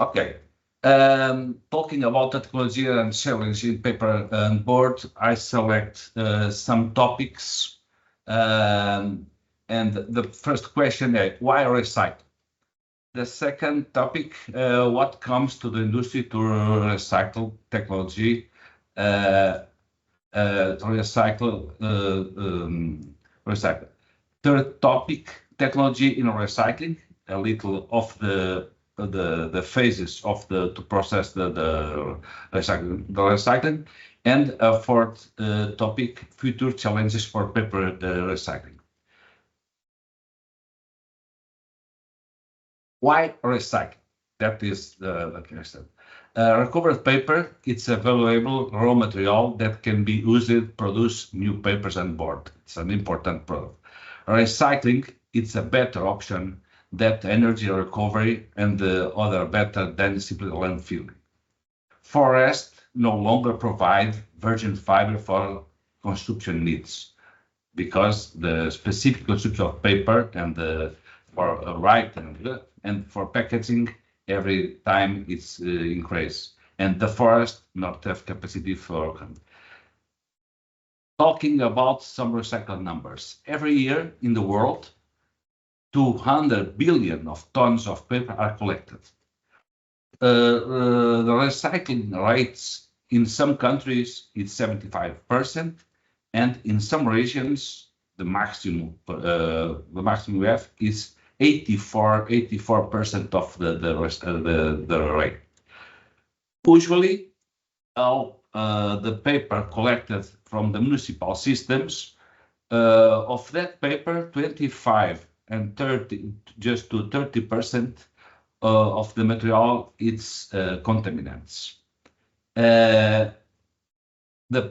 Okay. Talking about technology and challenge in paper and board, I select some topics. And the first question is why recycle? The second topic, what comes to the industry to recycle technology, to recycle. Third topic, technology in recycling, a little of the phases of to process the recycling, and a fourth topic, future challenges for paper recycling. Why recycle? That is the question. Recovered paper, it's a valuable raw material that can be used to produce new papers and board. It's an important product. Recycling, it's a better option that energy recovery and the other better than simply landfilling. Forests no longer provide virgin fiber for construction needs because the specific construction of paper and for writing and for packaging every time it's increased, and the forest not have capacity for. Talking about some recycled numbers, every year in the world, 200 billion of tons of paper are collected. The recycling rates in some countries is 75%, and in some regions the maximum we have is 84% of the rate. Usually, all the paper collected from the municipal systems, of that paper, 25 and 30, just to 30% of the material, it's contaminants. The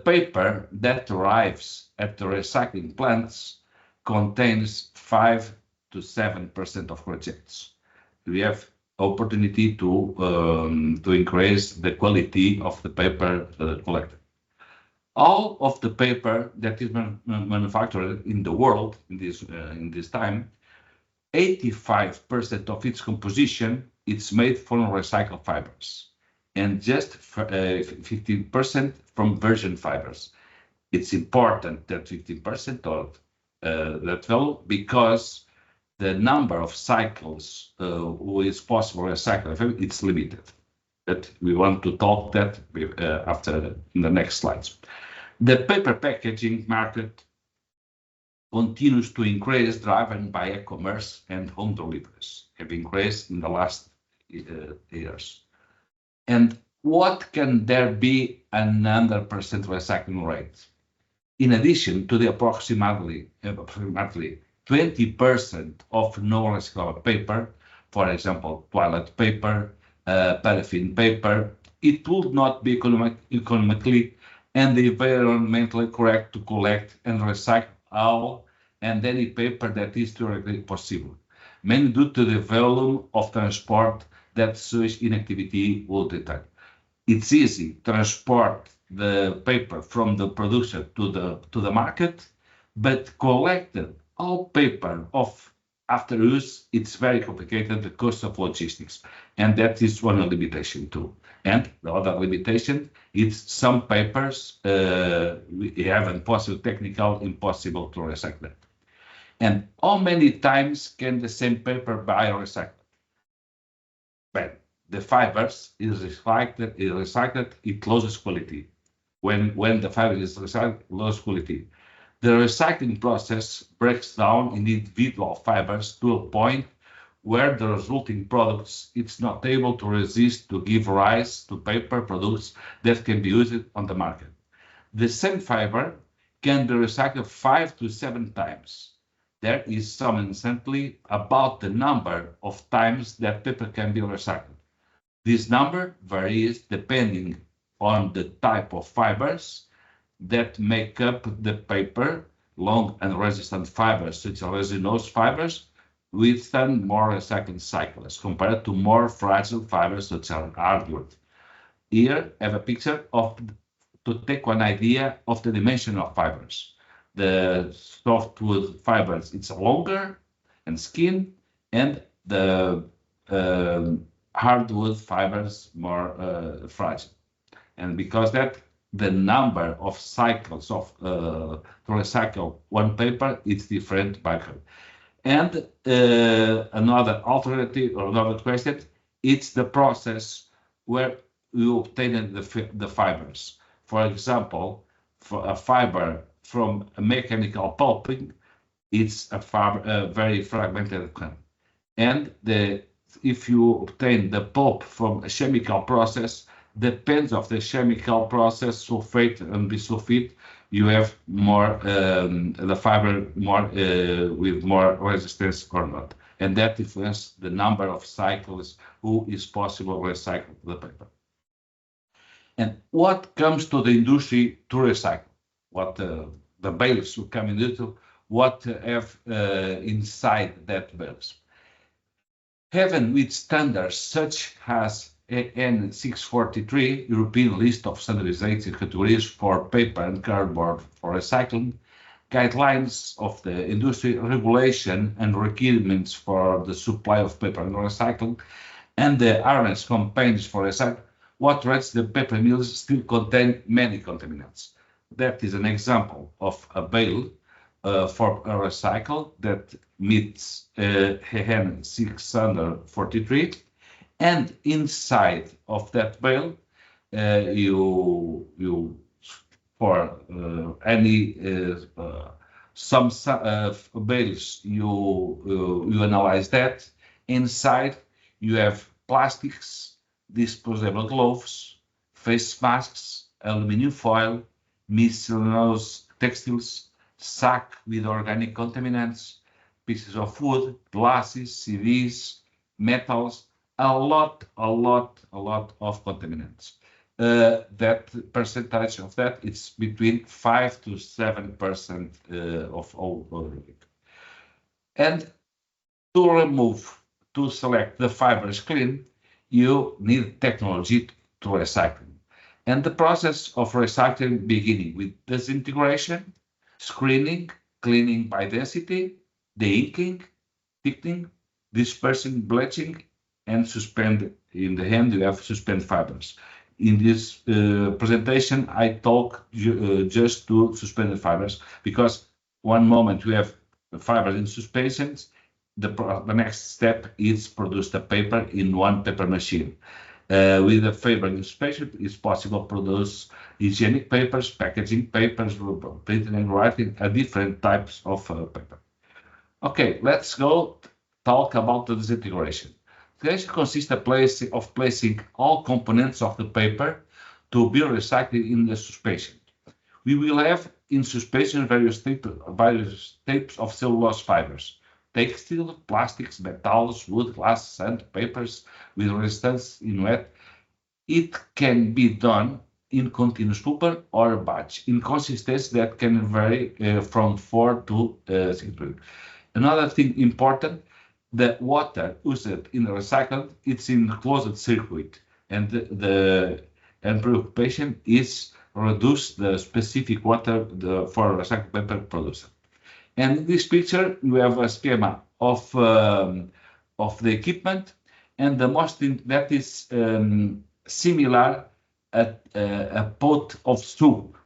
paper that arrives at the recycling plants contains 5 to 7% of rejects. We have opportunity to increase the quality of the paper collected. All of the paper that is manufactured in the world in this time, 85% of its composition it's made from recycled fibers, and just 15% from virgin fibers. It's important that 15% of that value because the number of cycles who is possible to recycle it's limited. But we want to talk that after in the next slides. The paper packaging market continues to increase, driven by e-commerce and home deliveries, have increased in the last years. And what can there be another percent recycling rate? In addition to the approximately 20% of non-recyclable paper, for example, toilet paper, paraffin paper, it would not be economically and environmentally correct to collect and recycle all and any paper that is theoretically possible, mainly due to the volume of transport that such inactivity will detect. It's easy to transport the paper from the producer to the market, but collected all paper after use, it's very complicated, the cost of logistics, and that is one limitation too. And the other limitation is some papers we have impossible to recycle. And how many times can the same paper be recycled? Well, the fibers is recycled, it loses quality. When the fiber is recycled, it loses quality. The recycling process breaks down in individual fibers to a point where the resulting products it's not able to resist to give rise to paper products that can be used on the market. The same fiber can be recycled 5 to 7 times. There is some uncertainty about the number of times that paper can be recycled. This number varies depending on the type of fibers that make up the paper. Long and resistant fibers, such as resinous fibers, withstand more recycling cycles compared to more fragile fibers, such as hardwood. Here, I have a picture to take one idea of the dimension of fibers. The softwood fibers, it's longer and skin, and the hardwood fibers more fragile. And because that, the number of cycles of to recycle one paper is different by color. And another alternative or another question, it's the process where you obtain the fibers. For example, for a fiber from a mechanical pulping, it's a very fragmented kind. And if you obtain the pulp from a chemical process, depends of the chemical process, sulfate and bisulfite, you have more the fiber more with more resistance or not, and that influences the number of cycles who is possible to recycle the paper. And what comes to the industry to recycle? What the bales who come into, what have inside that bales? Having with standards such as EN 643, European List of Standardization Categories for Paper and Cardboard for Recycling, guidelines of the industry regulation and requirements for the supply of paper and recycling, and the awareness campaigns for recycling, what rates the paper mills still contain many contaminants. That is an example of a bale for a recycle that meets EN 643. And inside of that bale, you for any some bales you analyze that. Inside you have plastics, disposable gloves, face masks, aluminum foil, miscellaneous textiles, sack with organic contaminants, pieces of wood, glasses, CDs, metals. A lot of contaminants. That percentage of that it's between 5 to 7% of all. And to select the fibers clean, you need technology to recycle. And the process of recycling beginning with disintegration, screening, cleaning by density, de-inking, thickening, dispersing, bleaching, and suspend. In the end, you have suspend fibers. In this presentation, I talk just to suspended fibers because one moment you have fibers in suspensions, the next step is produce the paper in one paper machine. With the fiber in suspension, it's possible to produce hygienic papers, packaging papers, printing and writing, different types of paper. Okay, let's go talk about the disintegration. Disintegration consists of placing all components of the paper to be recycled in the suspension. We will have in suspension various types of cellulose fibers: textile, plastics, metals, wood, glass, sand, papers with resistance in wet. It can be done in continuous pulper or batch in consistency that can vary from 4 to 6. Another thing important, the water used in the recycling, it's in closed circuit, and the preoccupation is reduce the specific water for recycled paper producer. And in this picture, you have a schema of the equipment, and the most that is similar a pot of soup.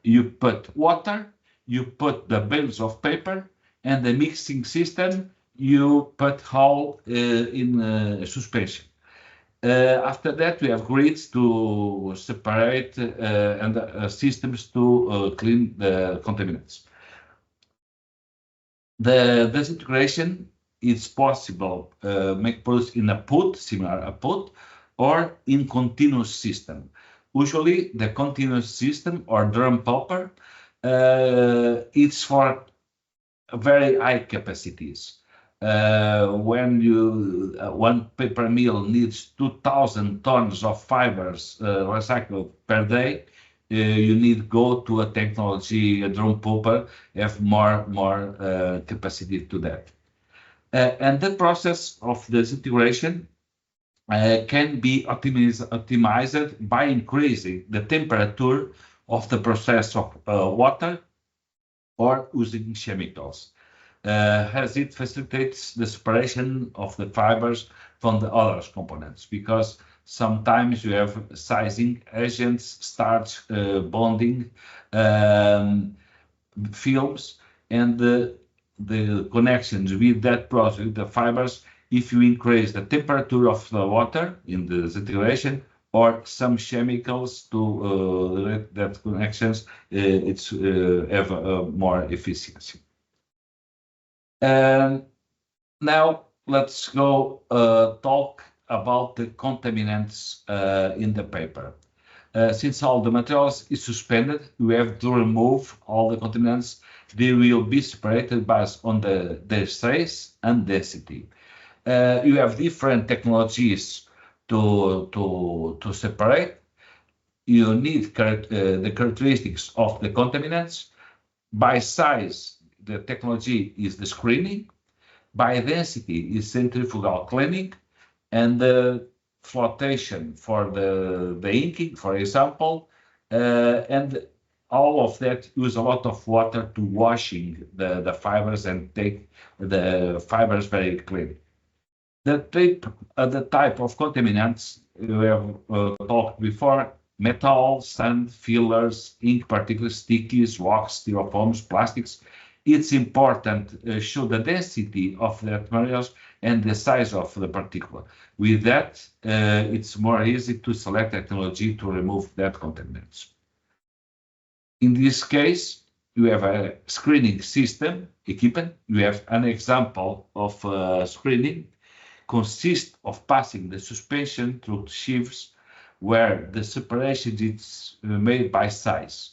You put water, you put the bales of paper, and the mixing system, you put all in suspension. After that, we have grids to separate and systems to clean the contaminants. The disintegration is possible make produced in a pot, similar a pot, or in continuous system. Usually, the continuous system or drum pulper, it's for very high capacities. When one paper mill needs 2,000 tons of fibers recycled per day, you need go to a technology, a drum pulper, have more capacity to that. And the process of disintegration can be optimized by increasing the temperature of the process of water or using chemicals. as it facilitates the separation of the fibers from the other components, because sometimes you have sizing agents, starch bonding films, and the connections with that process, the fibers, if you increase the temperature of the water in the saturation or some chemicals to that connections, it's have more efficiency. And now let's go talk about the contaminants in the paper. Since all the materials is suspended, we have to remove all the contaminants. They will be separated based on their size and density. You have different technologies to separate. You need the characteristics of the contaminants. By size, the technology is the screening. By density is centrifugal cleaning, and the flotation for the inking, for example, and all of that use a lot of water to washing the fibers and take the fibers very clean. The type of contaminants we have talked before: metal, sand, fillers, ink particles, stickies, wax, styrofoams, plastics. It's important to show the density of the materials and the size of the particle. With that, it's more easy to select technology to remove that contaminants. In this case, you have a screening system equipment. You have an example of screening. Consists of passing the suspension through sheaves where the separation is made by size.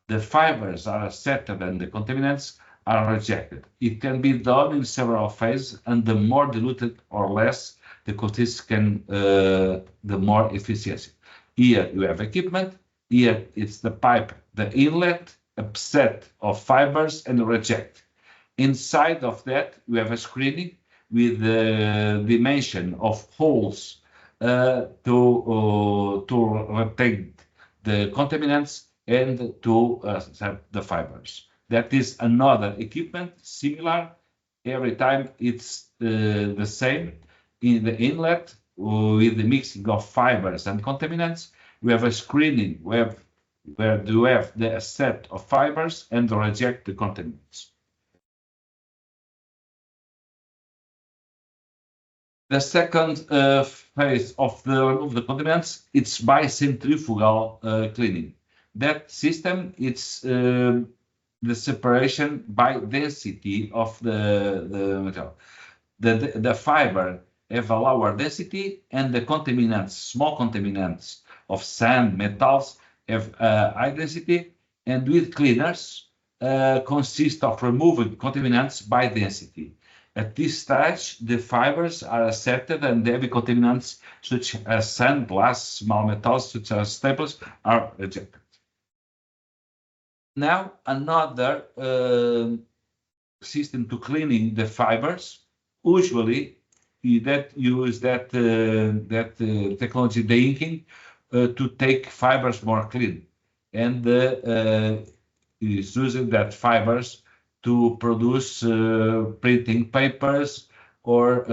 The fibers are accepted and the contaminants are rejected. It can be done in several phases, and the more diluted or less the consistency can, the more efficiency. Here you have equipment. Here it's the pipe, the inlet, a set of fibers, and reject. Inside of that, you have a screening with the dimension of holes to retain the contaminants and to set the fibers. That is another equipment, similar. Every time it's the same. In the inlet, with the mixing of fibers and contaminants, we have a screening where you have the set of fibers and reject the contaminants. The second phase of the contaminants, it's by centrifugal cleaning. That system, it's the separation by density of the material. The fiber have a lower density, and the contaminants, small contaminants of sand, metals, have high density, and with cleaners consist of removing contaminants by density. At this stage, the fibers are accepted, and the heavy contaminants such as sand, glass, small metals such as staples are rejected. Now, another system to cleaning the fibers, usually that use that technology, the inking, to take fibers more clean, and is using that fibers to produce printing papers or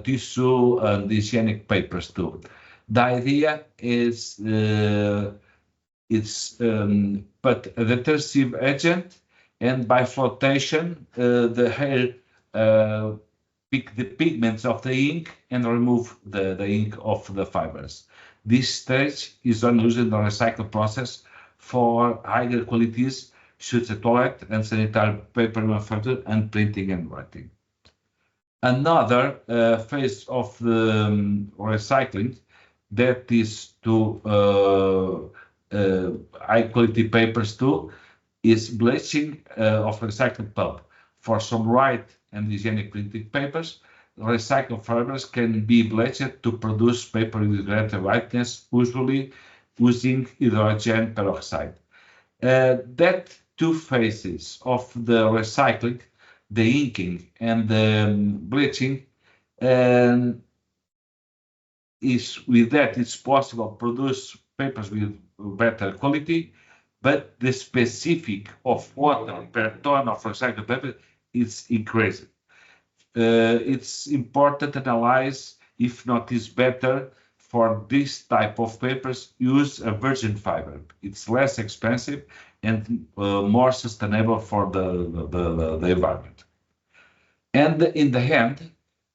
tissue and hygienic papers too. The idea is it's put the adhesive agent, and by flotation the hair pick the pigments of the ink and remove the ink of the fibers. This stage is done using the recycle process for higher qualities, such as toilet and sanitary paper manufacture and printing and writing. Another phase of the recycling, that is to high quality papers too, is bleaching of recycled pulp. For some white and hygienic printing papers, recycled fibers can be bleached to produce paper with greater whiteness, usually using hydrogen peroxide. That two phases of the recycling, the inking and the bleaching, is with that it's possible to produce papers with better quality, but the specific of water per ton of recycled paper it's increasing. It's important to analyze if not is better for this type of papers use a virgin fiber. It's less expensive and more sustainable for the environment. And in the end,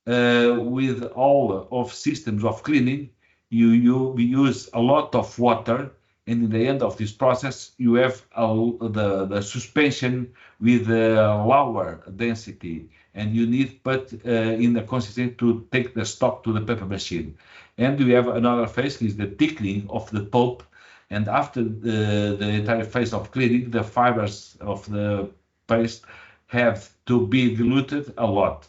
with all of systems of cleaning, you use a lot of water, and in the end of this process, you have the suspension with a lower density, and you need but in the consistency to take the stock to the paper machine. And we have another phase is the thickening of the pulp, and after the entire phase of cleaning, the fibers of the paste have to be diluted a lot,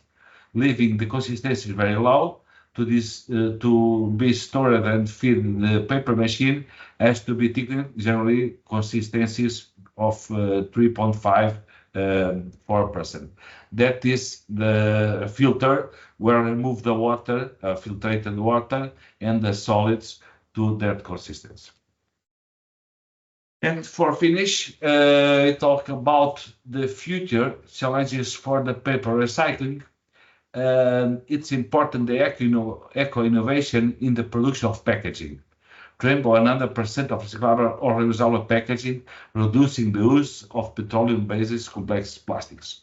leaving the consistency very low. To be stored and feed the paper machine has to be thickened, generally consistencies of 3.5 4%. That is the filter where I remove the water, filtrated water, and the solids to that consistency. And for finish, I talk about the future challenges for the paper recycling. It's important the eco-innovation in the production of packaging. To enable 100% of recyclable or reusable packaging, reducing the use of petroleum-based complex plastics.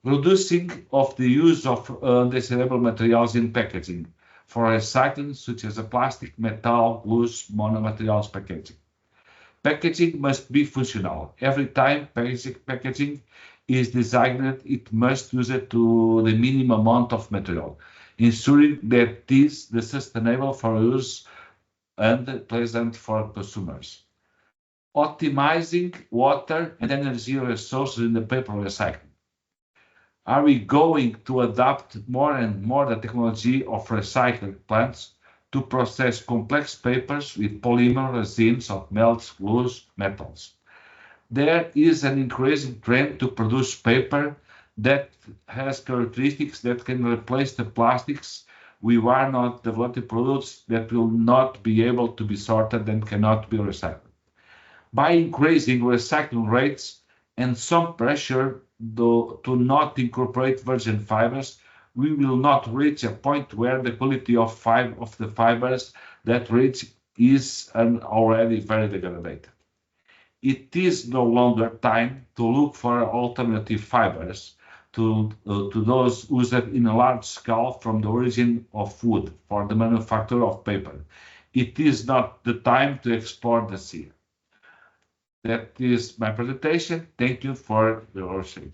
Reducing of the use of undesirable materials in packaging for recycling, such as plastic, metal, loose, monomaterials packaging. Packaging must be functional. Every time packaging is designed, it must use it to the minimum amount of material, ensuring that it is sustainable for use and pleasant for consumers. Optimizing water and energy resources in the paper recycling. Are we going to adapt more and more the technology of recycling plants to process complex papers with polymer resins of melts, glues, metals? There is an increasing trend to produce paper that has characteristics that can replace the plastics. We are not developing products that will not be able to be sorted and cannot be recycled. By increasing recycling rates and some pressure to not incorporate virgin fibers, we will not reach a point where the quality of the fibers that reach is already very degraded. It is no longer time to look for alternative fibers to those used in a large scale from the origin of wood for the manufacture of paper. It is not the time to explore the sea. That is my presentation. Thank you for your attention.